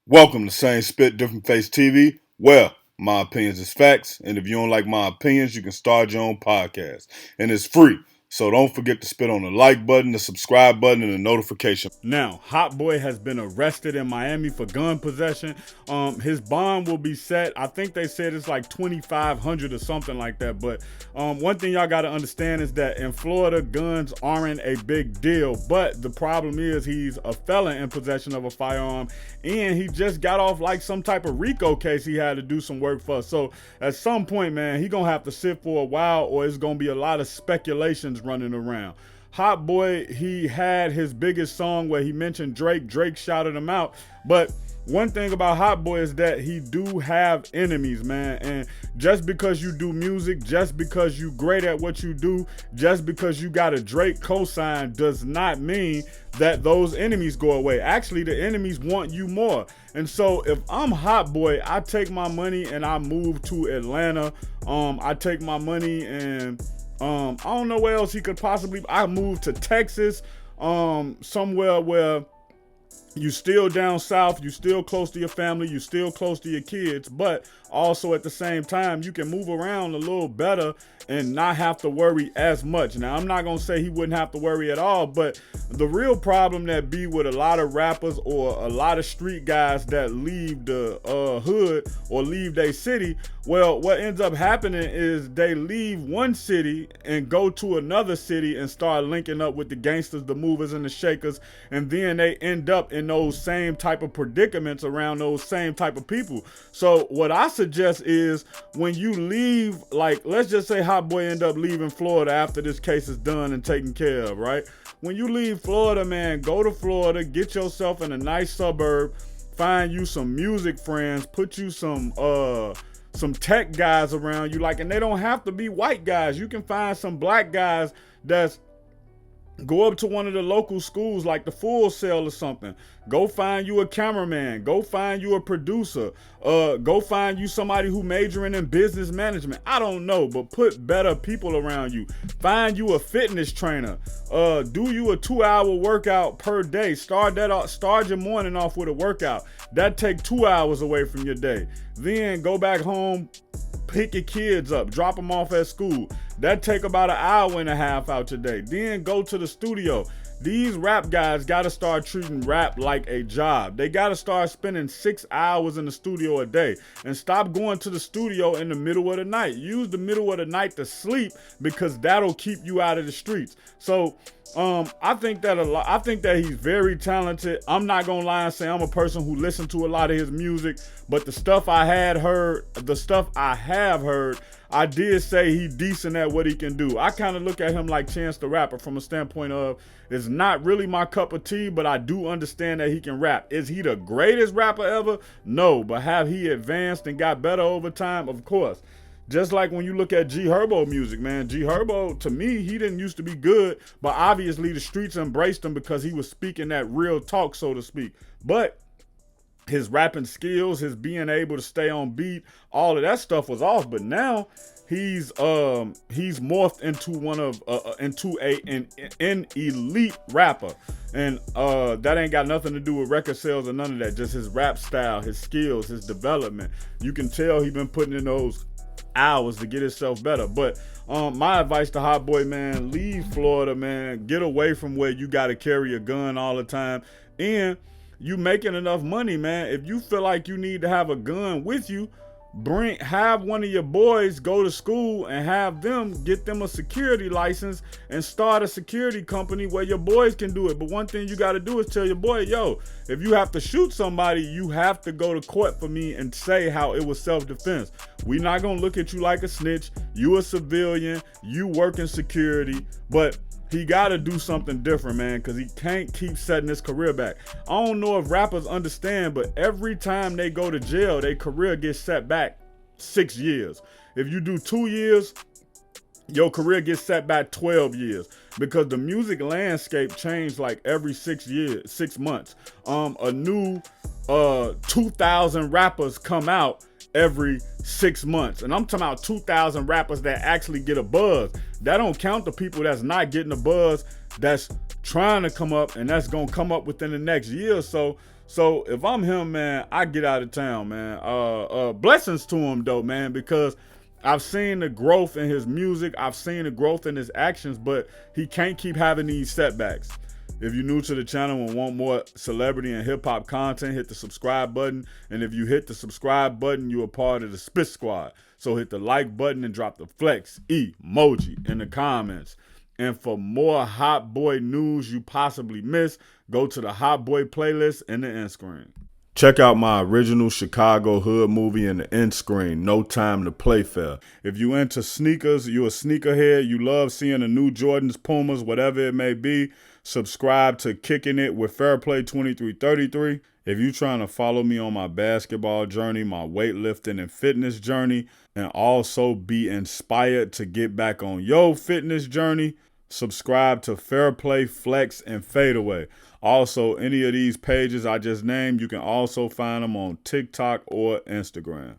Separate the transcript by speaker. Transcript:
Speaker 1: Welcome to Same Spit, Different Face TV. Well, my opinions is facts, and if you don't like my opinions, you can start your own podcast. And it's free. So don't forget to spit on the like button, the subscribe button, and the notification. Now, Hotboii has been arrested in Miami for gun possession. His bond will be set. I think they said it's like $2,500 or something like that. But one thing y'all got to understand is that in Florida, guns aren't a big deal. But the problem is he's a felon in possession of a firearm, and he just got off like some type of RICO case he had to do some work for. So at some point, man, he gonna have to sit for a while, or it's gonna be a lot of speculations running around. Hotboii, he had his biggest song where he mentioned Drake. Drake shouted him out, but one thing about Hotboii is that he do have enemies, man. And just because you do music, just because you great at what you do, just because you got a Drake cosign does not mean that those enemies go away. Actually, the enemies want you more. And so if I'm Hotboii, I take my money and I move to Atlanta. I take my money and I don't know where else he could possibly. I moved to Texas, somewhere where you still down south, you still close to your family, you still close to your kids, but also at the same time, you can move around a little better and not have to worry as much. Now, I'm not gonna say he wouldn't have to worry at all, but the real problem that be with a lot of rappers or a lot of street guys that leave the hood or leave their city, well, what ends up happening is they leave one city and go to another city and start linking up with the gangsters, the movers and the shakers, and then they end up in those same type of predicaments around those same type of people. So what I suggest is when you leave, like let's just say Hotboii end up leaving Florida after this case is done and taken care of, right? When you leave Florida, man, go to Florida, get yourself in a nice suburb, find you some music friends, put you some tech guys around you, like, and they don't have to be white guys. You can find some black guys that's go up to one of the local schools like the Full Sail or something. Go find you a cameraman. Go find you a producer. Go find you somebody who majoring in business management. I don't know, but put better people around you. Find you a fitness trainer. Do you a 2-hour workout per day. Start your morning off with a workout. That take 2 hours away from your day. Then go back home, pick your kids up, drop them off at school. That take about an hour and a half out today. Then go to the studio. These rap guys got to start treating rap like a job. They got to start spending 6 hours in the studio a day and stop going to the studio in the middle of the night. Use the middle of the night to sleep, because that'll keep you out of the streets. So I think that he's very talented. I'm not gonna lie and say I'm a person who listened to a lot of his music, but the stuff I have heard, I did say he decent at what he can do. I kind of look at him like Chance the Rapper from a standpoint of it's not really my cup of tea, but I do understand that he can rap. Is he the greatest rapper ever? No, but have he advanced and got better over time? Of course. Just like when you look at G Herbo music, man. G Herbo, to me, he didn't used to be good, but obviously the streets embraced him because he was speaking that real talk, so to speak. But his rapping skills, his being able to stay on beat, all of that stuff was off. But now he's morphed into an elite rapper, and that ain't got nothing to do with record sales or none of that. Just his rap style, his skills, his development. You can tell he's been putting in those hours to get himself better. But my advice to Hotboii, man, leave Florida, man. Get away from where you got to carry a gun all the time, and you making enough money, man. If you feel like you need to have a gun with you, have one of your boys go to school and have them get them a security license and start a security company where your boys can do it. But one thing you got to do is tell your boy, yo, if you have to shoot somebody, you have to go to court for me and say how it was self-defense. We not gonna look at you like a snitch. You a civilian, you work in security, but he got to do something different, man, because he can't keep setting his career back. I don't know if rappers understand, but every time they go to jail, their career gets set back 6 years. If you do 2 years, your career gets set back 12 years, because the music landscape changed like every 6 months. A new 2,000 rappers come out every 6 months. And I'm talking about 2,000 rappers that actually get a buzz. That don't count the people that's not getting a buzz, that's trying to come up and that's going to come up within the next year or so. So if I'm him, man, I get out of town, man. Blessings to him though, man, because I've seen the growth in his music. I've seen the growth in his actions, but he can't keep having these setbacks. If you're new to the channel and want more celebrity and hip hop content, hit the subscribe button. And if you hit the subscribe button, you're a part of the Spit Squad. So hit the like button and drop the flex emoji in the comments. And for more Hotboii news you possibly missed, go to the Hotboii playlist in the end screen. Check out my original Chicago hood movie in the end screen, No Time to Play Fair. If you into sneakers, you a sneakerhead, you love seeing the new Jordans, Pumas, whatever it may be, subscribe to Kicking It with Fairplay 2333. If you trying to follow me on my basketball journey, my weightlifting and fitness journey, and also be inspired to get back on your fitness journey, subscribe to Fairplay, Flex, and Fadeaway. Also, any of these pages I just named, you can also find them on TikTok or Instagram.